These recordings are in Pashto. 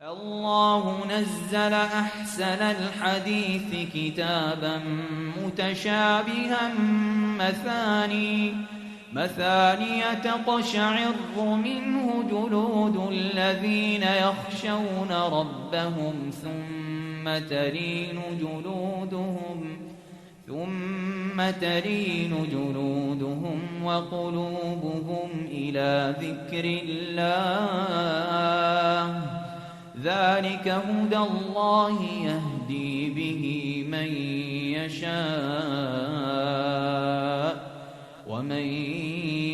الله نزل أحسن الحديث كتابا متشابها مثاني تقشعر منه جلود الذين يخشون ربهم ثم تلين جلودهم وقلوبهم إلى ذكر الله ذلك هدى الله يهدي به من يشاء ومن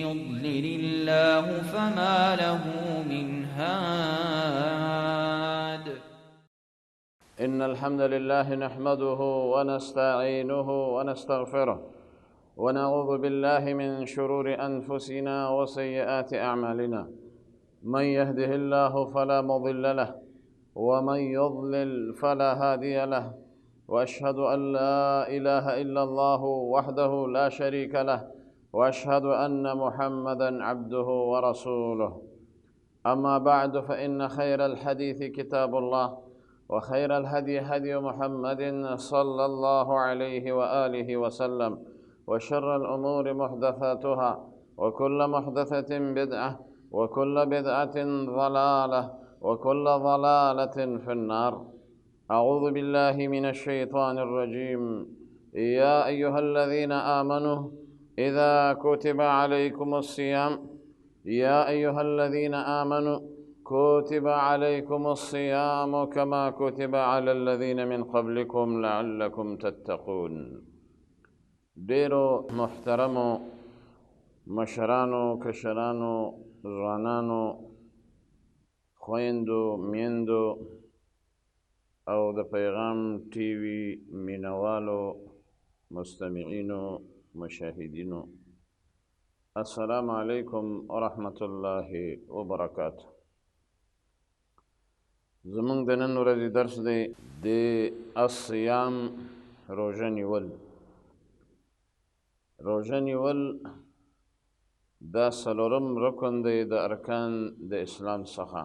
يضلل الله فما له من هاد. إن الحمد لله نحمده ونستعينه ونستغفره ونعوذ بالله من شرور أنفسنا وسيئات أعمالنا. من يهده الله فلا مضل له ومن يضلل فلا هادي له، وأشهد أن لا إله إلا الله وحده لا شريك له، وأشهد أن محمدا عبده ورسوله. أما بعد، فإن خير الحديث كتاب الله، وخير الهدي هدي محمد صلى الله عليه وآله وسلم، وشر الأمور محدثاتها، وكل محدثة بدعة، وكل بدعة ضلالة، وكل ضلالة في النار. أعوذ بالله من الشيطان الرجيم. يا أيها الذين آمنوا إذا كتب عليكم الصيام يا أيها الذين آمنوا كتب عليكم الصيام كما كتب على الذين من قبلكم لعلكم تتقون. ډیرو محترمو مشرانو، کشرانو، ځوانانو، خویندو، میندو او د پیغام ټي وي مینوالو، مستمعینو، مشاهدینو، السلام علیکم ورحمة الله وبرکاته. زمونږ د نن ورځې درس دی د الصیام، روژه نیول. روژه نیول دا څلورم رکن دی د ارکان د اسلام څخه.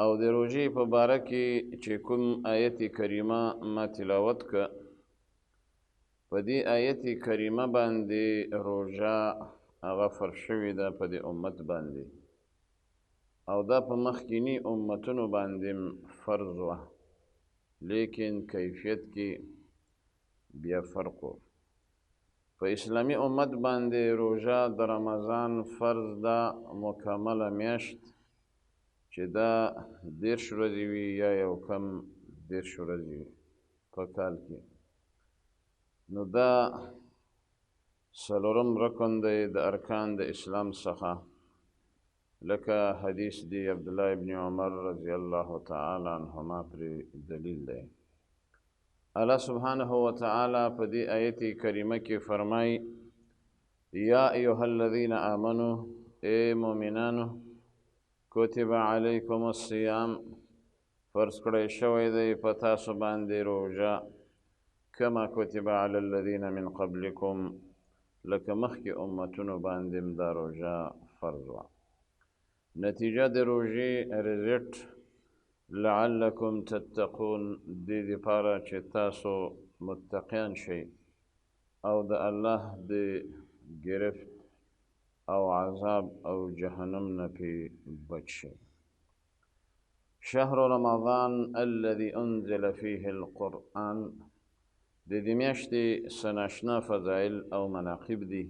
او د روژې په باره کې چې کوم آیت کریمه ما تلاوت که، په دې آیت کریمه باندې روژه هغه فرض شوې ده په دې امت باندې، او دا په مخکینی امتونو باندې فرض وه، لیکن کیفیت کې بیا فرق و. په اسلامي امت باندې روژه د رمضان فرض ده، مکمله میاشت چې دا 10 ورځې وي یا یو کم 10 ورځې وي په کال کې. نو دا څلورم رکن دی د ارکان د اسلام څخه، لکه حدیث دی عبدالله ابن عمر رضی الله تعالی عنهما پر دلیل دی. الله سبحانه وتعالی په دې آیت کریمه کې فرمایي: یا ایها الذین آمنو، ای مؤمنانو، کتب علیکم الصیام، فرض کړی شوی دی په تاسو باندې روژه، کما کتب علی الذین من قبلکم، لکه مخکې امتونو باندې دا روژه فرض وه. نتیجه د روژې رزلټ لعلکم تتقون، دې دپاره چې تاسو متقیان شئ او د الله د گرفت او عذاب او جهنم نه پې بچ شئ. شهر رمضان الذي انزل فيه القرآن، د دې میاشتې څه ناشنا فضایل او مناقب دي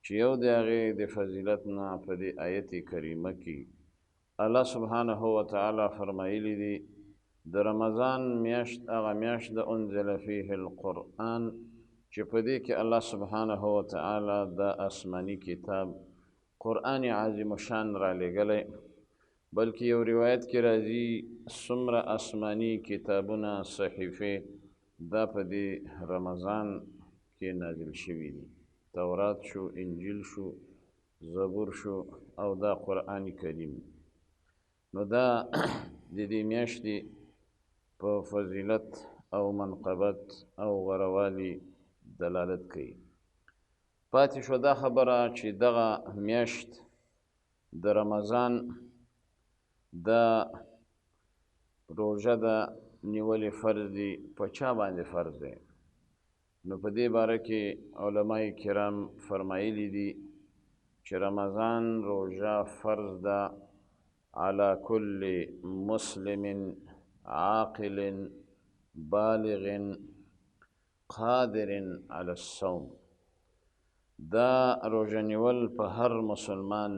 چې یو د هغې د فضیلت نه په دې آیت کریمه کې الله سبحانه وتعالی فرمایلی دي د رمضان میاشت هغه میاشت د انزل فيه القرآن چې په دې کې الله سبحانه وتعالی د آسماني کتاب قرآن عظیم شان را لېږلی، بلکې یو روایت کې راځي څومره آسماني کتابونه، صحیفې دا په دې رمضان کې نازل شوي دي. تورات شو، انجیل شو، زبور شو، او دا قرآن کریم. نو دا د دې میاشتې په فضیلت او منقبت او غوروالي دلالت کوي. پاتې شو دا خبره چې دغه میاشت د رمضان دا روژه د نیولې فرض دي، په چا باندې فرض دی؟ نو په دې باره کې علماء کرام فرمایلی دي چې رمضان روژه فرض ده على كل مسلم عاقل بالغ قادر على الصوم. دا روژه نیول په هر مسلمان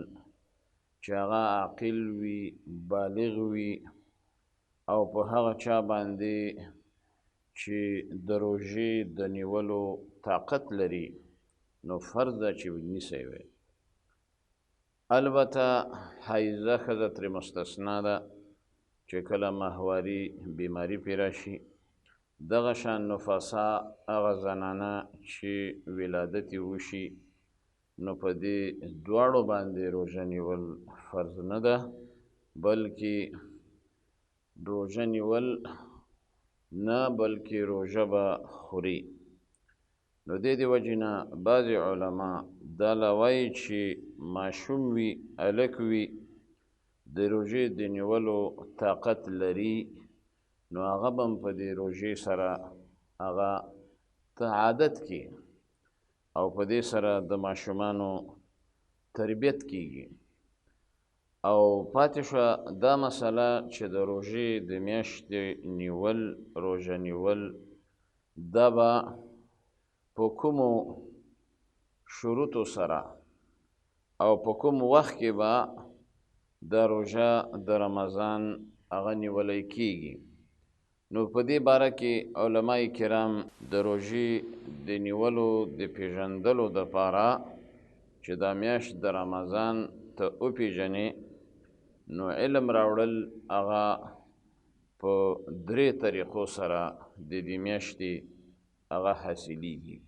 چې هغه عاقل وي، بالغ وي، او په هغه چا باندې چې د روژې د نیولو طاقت لري نو فرض ده چې ونیسي وي. البته حایضه ښځه ترې مستثنا ده چې کله ماهواري بیماري پرې راشي. دغه شان نفسا هغه زنانه چې ولادت یې وشي نو په دې دواړو باندې روژه نیول فرض نه ده، بلکې روژه نیول نه بلکې روژه به خوري. نو دې وجې نه بعضې علما دا وایي چې ماشوم وي، هلک وي، د روژې د نیولو طاقت لري نو هغه به هم په دې روژې سره هغه ته عادت کړي او په دې سره د ماشومانو تربیت کیږي. او پاتې شوه دا مسله چې د روژې د میاشتې نیول، روژه نیول، دا به په کومو شروطو سره او په کوم وخت کې به دا روژه د رمضان هغه نیولی کیږي. نو په دې باره کې علماء کرام د روژې د نیولو د پیژندلو دپاره چې دا میاشت د رمضان ته وپیژنې نو علم راوړل هغه په 3 طریقو سره د دې میاشتې هغه حاصلیږي.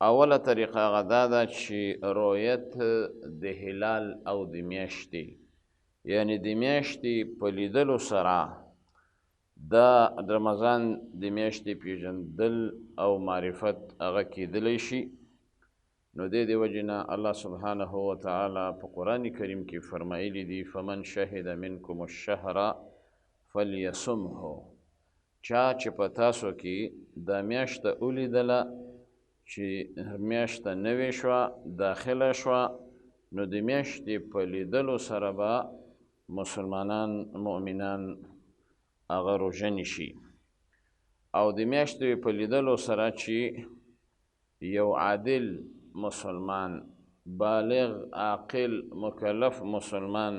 اوله طریقه هغه دا ده چې رؤیت د هلال او د میاشتې، یعنی د میاشتې په لیدلو سره دا رمضان د میاشتې پیژندل او معرفت هغه کیدلی شي. نو دې وجې نه الله سبحانه وتعالی په قرآن کریم کې فرمایلی دي فمن شهد منکم الشهر فلیصمه. چا چې په تاسو کې دا میاشته ولیدله چې میاشته نوې شوه، داخله شوه، نو د میاشتې په لیدلو سره به مسلمانان، مؤمنان هغه روژه نیسي. او د میاشتې په لیدلو سره چې یو عادل مسلمان، بالغ، عاقل، مکلف مسلمان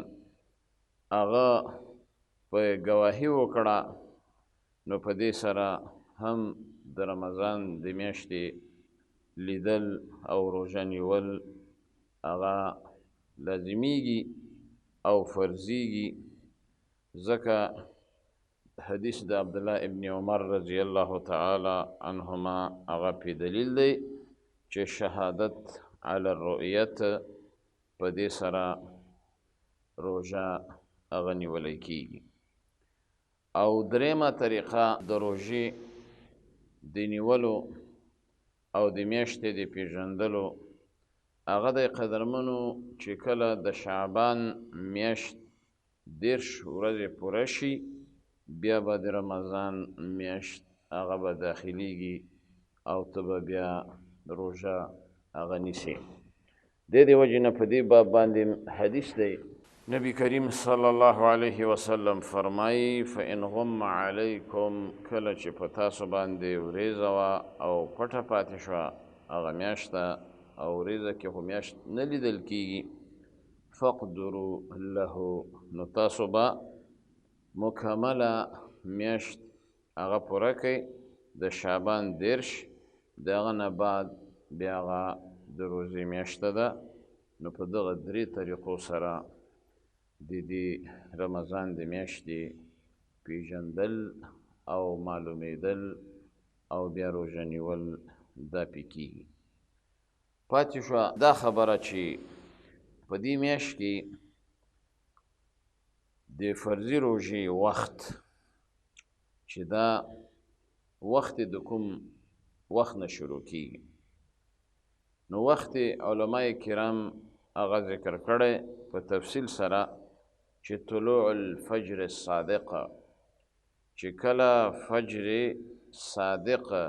هغه په گواهی وکړه نو په دې سره هم د رمضان د میاشتې لیدل او روژه نیول هغه لازمیږي او فرضیږي. ځکه حدیث د عبدالله ابن عمر رضی الله تعالی عنهما هغه پې دلیل دی چې شهادت علی الرؤیت په دې سره روژه هغه نیولی کیږي. او درېیمه طریقه د روژې د نیولو او د میاشتې د پیژندلو هغه د قدرمنو چې کله د شعبان میاشت 10 ورځې پوره شي بیا به د رمضان میاشت هغه به داخلیږي او ته به بیا روژه هغه نیسي. دې وجې نه په دې باب باندې حدیث دی، نبی کریم صلی الله علیه وسلم فرمایي فإن غم علیکم، کله چې په تاسو باندې وریځه وه او پټه پاتې شوه هغه میاشته او وریځه کې خو میاشت نه لیدل کیږي، فاقدروا له، نو تاسو به مکمله میاشت هغه پوره کړئ د شعبان 10، د هغه نه بعد بیا هغه د روژې میاشته ده. نو په دغه 3 طریقو سره د دې رمضان د میاشتې پیژندل او معلومیدل او بیا روژه نیول دا پې کیږي. پاتې شوه دا خبره چې په دې میاشت کې د فرضي روژې وخت چې دا وخت د کوم وخت نه شروع کیږي. نو وخت علماء کرام هغه ذکر کړی په تفصیل سره چې طلوع الفجر الصادقه، چې کله فجر صادقه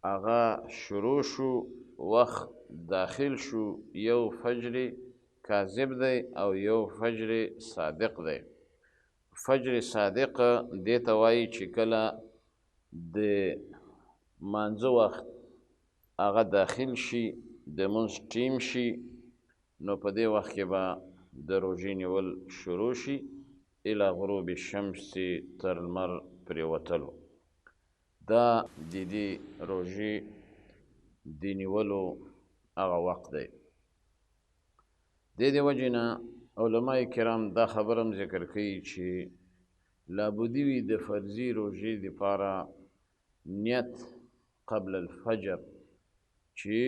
هغه شروع شو، وخت داخل شو، یو فجر کاذب دی او یو فجر صادق دی. فجر صادق دې ته وایي چې کله د مانځه وخت هغه داخل شي، د مونځ ټیم شي، نو په دې وخت کې به د روژې نیول شروع شي الی غروب الشمس، تر لمر پرېوتلو. دا د دې روژې د نیولو هغه وخت دی. د دې وجې نه علماء کرام دا خبره هم ذکر کوي چې لابودي وي د فرضي روژې دپاره نیت قبل الفجر، چې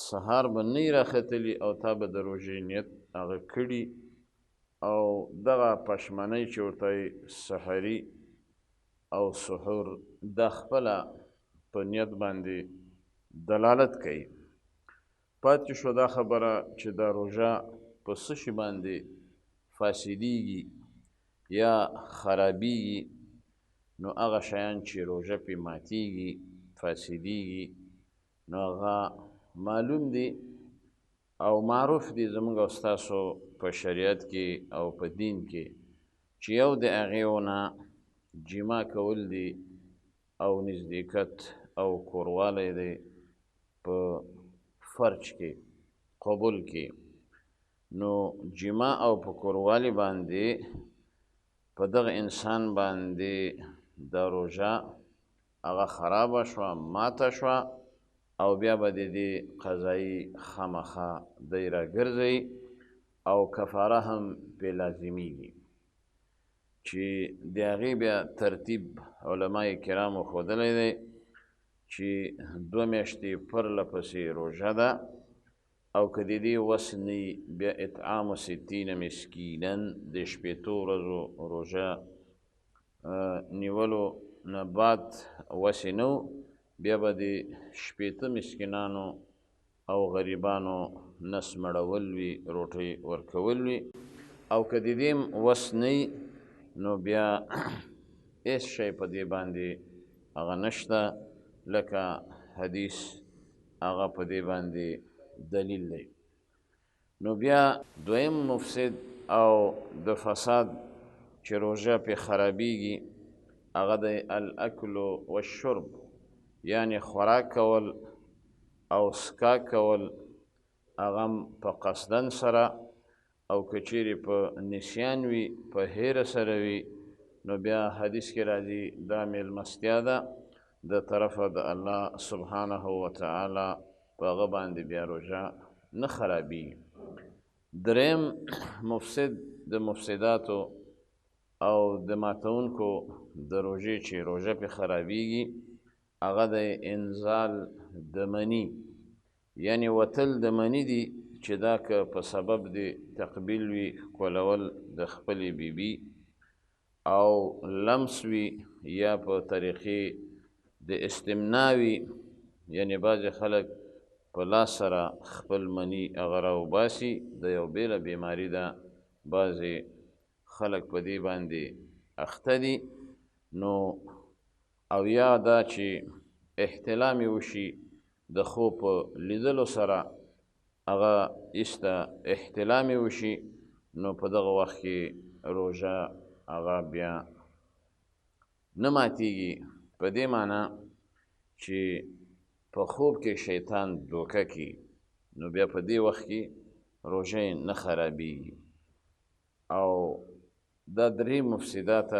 سهار به نه وي راختلي او تا به د روژې نیت هغه کړي، او دغه پشمنۍ چې ورته وایي سحري او سحور، دا خپله په نیت باندې دلالت کوي. پاتې شو دا خبره چې دا روژه په څه شي باندې فاسدېږي یا خرابېږي، نو هغه شیان چې روژه پرې ماتېږي، فاسدېږي، نو هغه معلوم دي او معروف دي زموږ او ستاسو په شریعت کې او په دین کې، چې یو د هغې نه جما کول دي او نزدېکت او کوروالی دی په فرج کې، قبول کې. نو جما او په کوروالي باندې په دغه انسان باندې دا روژه هغه خرابه شوه، ماته شوه، او بیا به د دې قضایي خامخا دی راګرځوي او کفاره هم پرې لازمیږي، چې د هغې بیا ترتیب علماء کرامو ښودلی دی چې 2 میاشتې پرله پسې روژه ده، او که د دې وس نه بیا اطعام 60 مسکینا، د 15 ورځو روژه نیولو نه بعد وسې نه بیا به د 15 مسکینانو او غریبانو نس مړول وي، روټۍ ورکول وي. او که د دې وس نه نو بیا هېڅ شی په دې باندې هغه نشته، لکه حدیث هغه په دې باندې دلیل دی. نو بیا دویم مفسد او د فساد چې روژه پې خرابېږي هغه دی الاکل والشرب، یعنی خوراک کول او څښاک کول، هغه هم په قصدن سره، او که چیرې په نسیان وي، په هیره سره وي، نو بیا حدیث کې راځي دا میلمستیا ده د طرفه د الله سبحانه وتعالی، په هغه باندې بیا روژه نه خرابېږي. دریم مفسد د مفسداتو او د ماتونکو د روژې چې روژه پې خرابېږي هغه د انزال د مني، یعنی وتل د مني دي، چې دا که په سبب د تقبیل وي، ښکلول د خپلې بیبي، او لمس وي، یا په طریقې د استمنا وي، یعنی بعضې خلک په لاس سره خپل مني هغه راوباسي، د یو بیله بیماري ده، بعضې خلک په دې باندې اخته دي. نو او یا دا چې احتلام یې وشي د خوب په لیدلو سره، هغه ایسته احتلام یې وشي، نو په دغه وخت کې روژه هغه بیا نه ماتېږي، په دې معنی چې په خوب کې شیطان دوکه کړي، نو بیا په دې وخت کې روژه یې نه خرابېږي. او دا 3 مفسدات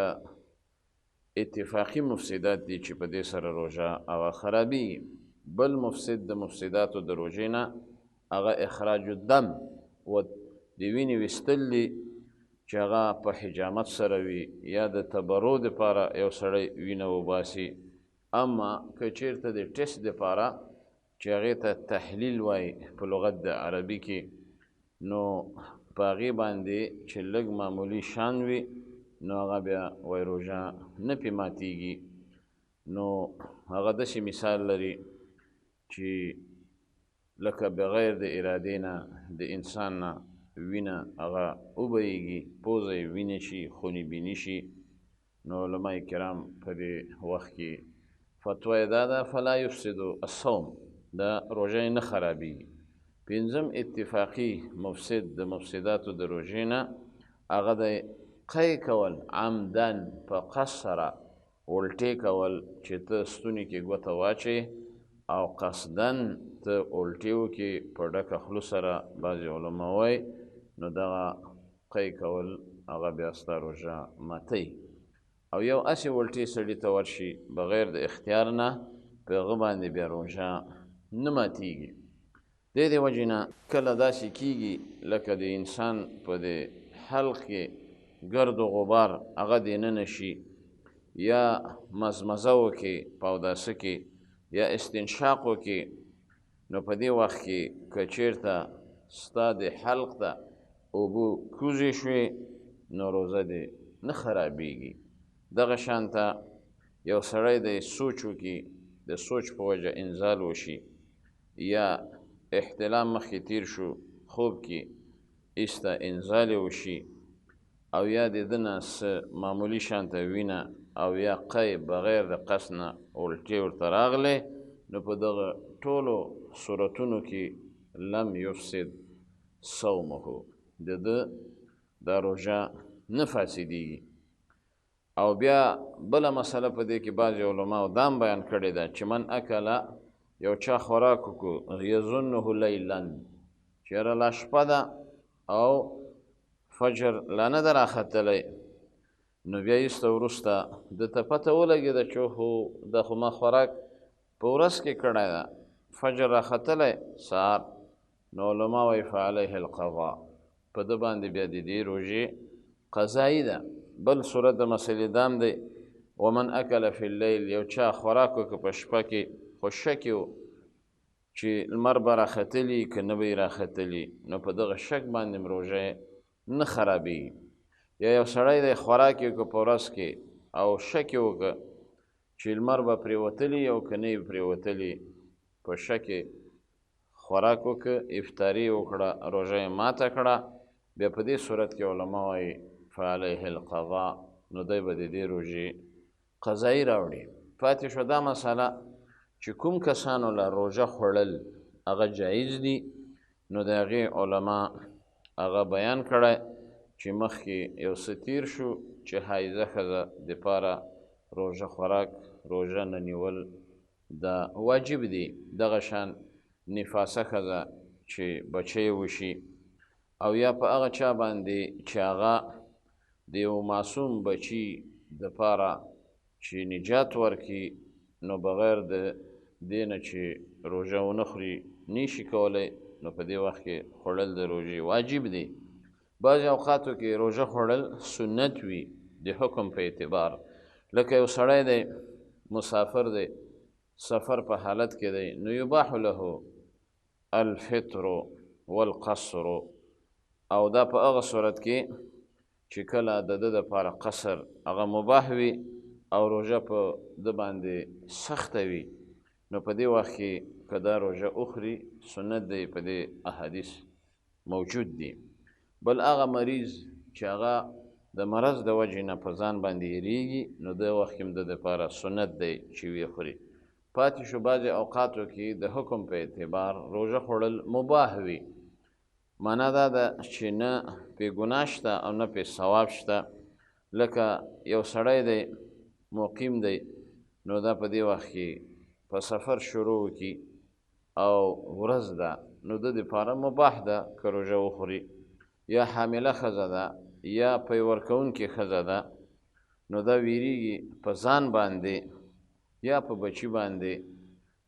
اتفاقي مفسدات دي چې په دې سره روژه هغه خرابېږي. بل مفسد د مفسداتو د روژې نه هغه اخراج الدم و د وینې ویستل دي، چې هغه په حجامت سره وي، یا د تبرو دپاره یو سړی وینه وباسي. اما که چېرته د ټیسټ دپاره چې هغې ته تحلیل وایي په لغت د عربي کې، نو په هغې باندې چې لږ معمولي شان وي، نو هغه بیا وایي روژه نه پې ماتېږي. نو هغه داسې مثال لري چې لکه بغیر د ارادې نه د انسان نه وینه هغه وبهیږي، پوزه یې وینې شي، خونې بیني شي، نو علما کرام په دې وخت کې فتوا یې دا ده فلا یفسد الصوم، دا روژه یې نه خرابېږي. پنځم اتفاقي مفسد د مفسداتو د روژې نه هغه د قی کول، عمدن په قصد سره الټې کول چې ته ستوني کې ګوته واچوې او قصدن ته الټې وکړې په ډکه خوله سره، بعضې علما وایي نو دغه قی کول هغه بیا ستا روژه ماتوي. او یو اسې الټې سړي ته ورشي بغیر د اختیار نه، په هغه باندې بیا روژه نه ماتېږي. دې د وجې نه کله داسې کېږي لکه د انسان په د حلق کې ګرد و غبار هغه دننه شي، یا مزمزه وکړي په اوداسه کې، یا استنشاق وکړي، نو په دې وخت کې که چېرته ستا د حلق ته اوبه کوزې شوې نو روژه دې نه خرابېږي. دغه شانته یو سړی د سوچ وکړي، د سوچ په وجه انزال وشي، یا احتلام مخکې تیر شو خوب کې ایسته انزال وشي، او یا د ده نه څه معمولي شانته وینه او یا قی بغیر د قصد نه الټې ورته راغلی، نو په دغه ټولو صورتونو کې لم یفسد صومه، د ده دا روژه نه فاسدېږي. او بیا بله مسله په دې کې بعضې علماو دا هم بیان کړې ده چې من اکله یو چا خوراک وکړو یظنه لیلا، چې یاره لا شپه ده او فجر لا نه ده راختلی، نو بیا ایسته وروسته ده ته پته ولګېده چې خو دا خو ما خوراک په ورځ کې کړی ده، فجر راختلی سهار، نو علما وایي فعلیه القضاء، په ده باندې بیا د دې روژې قضایي ده. بل صورت د مسلې دام دی ومن اکل فی اللیل، یو چا خوراک وکړه په شپه کې خو شک یې و چې لمر به راختلي که نه به یې راختلي، نو په دغه شک باندې روژه نه خرابېږي. یا یو سړی دی خوراک یې وکړه په ورځ کې او شک یې وکړه چې لمر به پرېوتلي او که نه یې پرېوتلي، په شک یې خوراک وکړه، افطاري یې وکړه، روژه یې ماته کړه، بیا په دې صورت کې علما وایي فعلیه القضاء، نو دی به د دې روژې قضایي راوړي. پاتې شوه دا مسله چې کوم کسانو له روژه خوړل هغه جایز دي، نو د هغې علما هغه بیان کړی چې مخکې یو څه تیر شو چې حایضه ښځه دپاره روژه خوراک، روژه نه نیول دا واجب دي. دغه شان نفاسه ښځه چې بچی وشي، او یا په هغه چا باندې چې هغه د یو معصوم بچي دپاره چې نجات ورکړي، نو بغیر د دې نه چې روژه ونه خوري نشي کولی، نو په دې وخت کې خوړل د روژې واجب دی. بعضې اوقاتو کې روژه خوړل سنت وي د حکم په اعتبار، لکه یو سړی دی مسافر دی، سفر په حالت کې دی، نو یباح له الفطر والقصر، او دا په هغه صورت کې چې کله د ده دپاره قصر هغه مباح وي او روژه په ده باندې سخته وي، نو په دې وخت کې که دا روژه وخوري سنت دی، په دې احادیث موجود دي. بل هغه مریض چې هغه د مرض د وجې نه په ځان باندې یېرېږي، نو د وخت کې هم د دپاره سنت دی چې ویې خوري. پاتې شو بعضې اوقاتو کې د حکم په اعتبار روژه خوړل مباح وي، معنا دا ده چې نه پې ګناه شته او نه پې ثواب شته. لکه یو سړی دی مقیم دی، نو دا په دې وخت کې په سفر شروع وکړي او ورځ ده، نو د دپاره مباح ده که روژه وخوري. یا حامله ښځه ده یا پی ورکوونکې ښځه ده، نو دا ویریږي په ځان باندې یا په بچي باندې،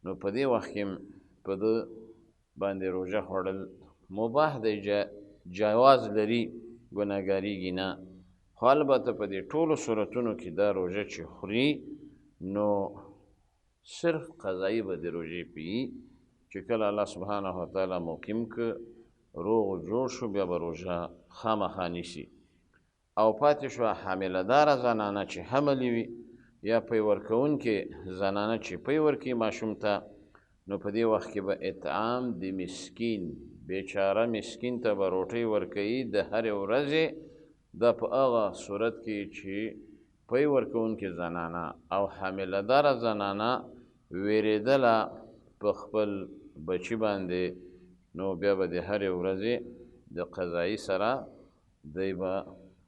نو په دې وخت کې په ده باندې روژه خوړل مباح دی، جواز لري، ګناهګاریږي نه. خو البته په دې ټولو صورتونو کې دا روژه چې خوري نو صرف قضایي به د روژې پوي، چې کله الله سبحانه وتعالی مقیم که روغ و جوړ شو بیا به روژه خامخا نیسي. او پاتې شوه حامله داره زنانه چې حملې وي، یا پی ورکوونکې زنانه چې پی ورکوي ماشوم ته، نو په دې وخت کې به اطعام د مسکین بیچاره مسکین ته به روټۍ ورکوي د هرې ورځې، دا په هغه صورت کې چې پی ورکوونکې زنانه او حامله داره زنانه ویرېدله په خپل بچي باندې، نو بیا به د هرې ورځې د قضایي سره دی به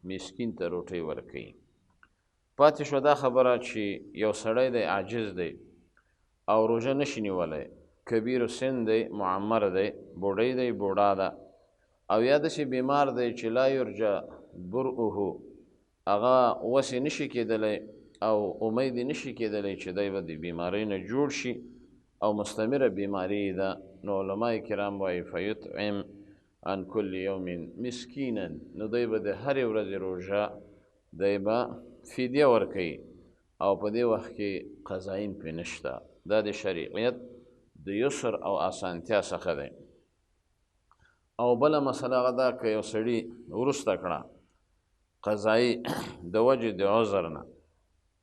مسکین ته روټۍ ورکوي. پاتې شوه دا خبره چې یو سړی دی عاجز دی او روژه نشي نیولی، کبیر سن دی، معمر دی، بوډۍ دی، بوډا ده، او یا داسې بیمار دی چې لا یرجا برؤه، هغه وسې نشي کېدلی او امید یې نشي کېدلی چې دی به د بیمارۍ نه جوړ شي او مستمره بیماري ده، نو علما کرام وایي فیطعم عن کل یوم مسکینا، نو دی به د هرې ورځې روژه دی به فدیه ورکوي او په دې وخت کې قضاین پرې نشته. دا د شریعت د یسر او اسانتیا څخه دی. او بله مسله هغه ده که یو سړي وروسته کړه قضایي د وجې د عذر نه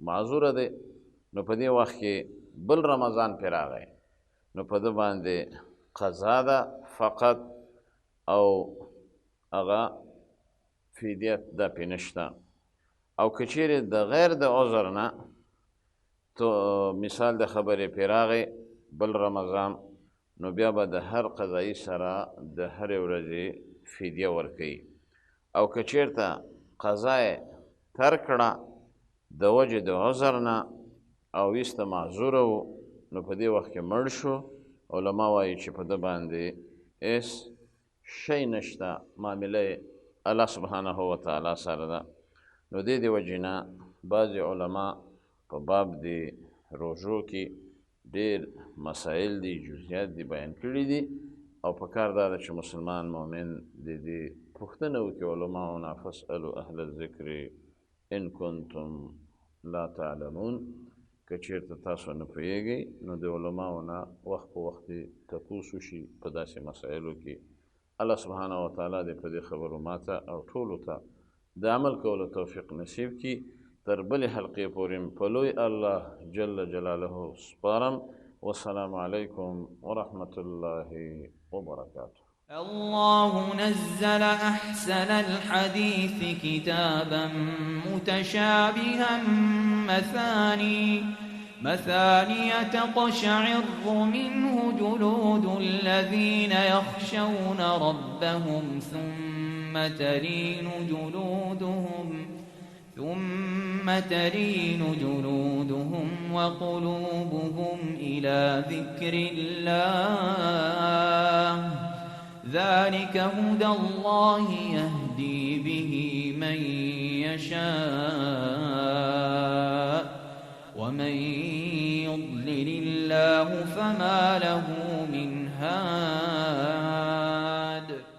معذوره دی، نو په دې وخت کې بل رمضان پرې راغی، نو په ده باندې قضا ده فقط او هغه فدیه دا پرې نشته. او که چیرې د غیر د عذر نه تو مثال د خبرې پرې راغی بل رمضان، نو بیا به د هر قضایي سره د هرې ورځې فدیه ورکوي. او که چیرته قضا یې ترک کړه د وجې د عذر نه او ایسته معذوره و، نو په دې وخت کې مړ شو، علما وایي چې په ده باندې هېڅ شی نشته، معامله یې الله سبحانه وتعالی سره ده. نو دې د وجې نه بعضې علما په باب د روژو کې ډېر مسایل دي، جزئیات دي بیان کړي دي، او په کار دا ده چې مسلمان مؤمن د دې پوښتنه وکړي علماو نه فاسألوا اهل الذکر ان کنتم لا تعلمون. که چېرته تاسو نه پوهېږئ نو د علماو نه وخت په وخت تپوس وشي په داسې مسایلو کې. الله سبحانه وتعالی دې په دې خبرو ماته او ټولو ته د عمل کولو توفیق نصیب کړي. تر بلې حلقې پورې په لوی الله جل جلاله سپارم. والسلام علیکم ورحمة الله وبرکاته. الله نزل أحسن الحديث كتابا متشابها مثاني تقشعر منه جلود الذين يخشون ربهم ثم تلين جلودهم وقلوبهم إلى ذكر الله ذلك هدى الله يهدي به من يشاء ومن يضلل الله فما له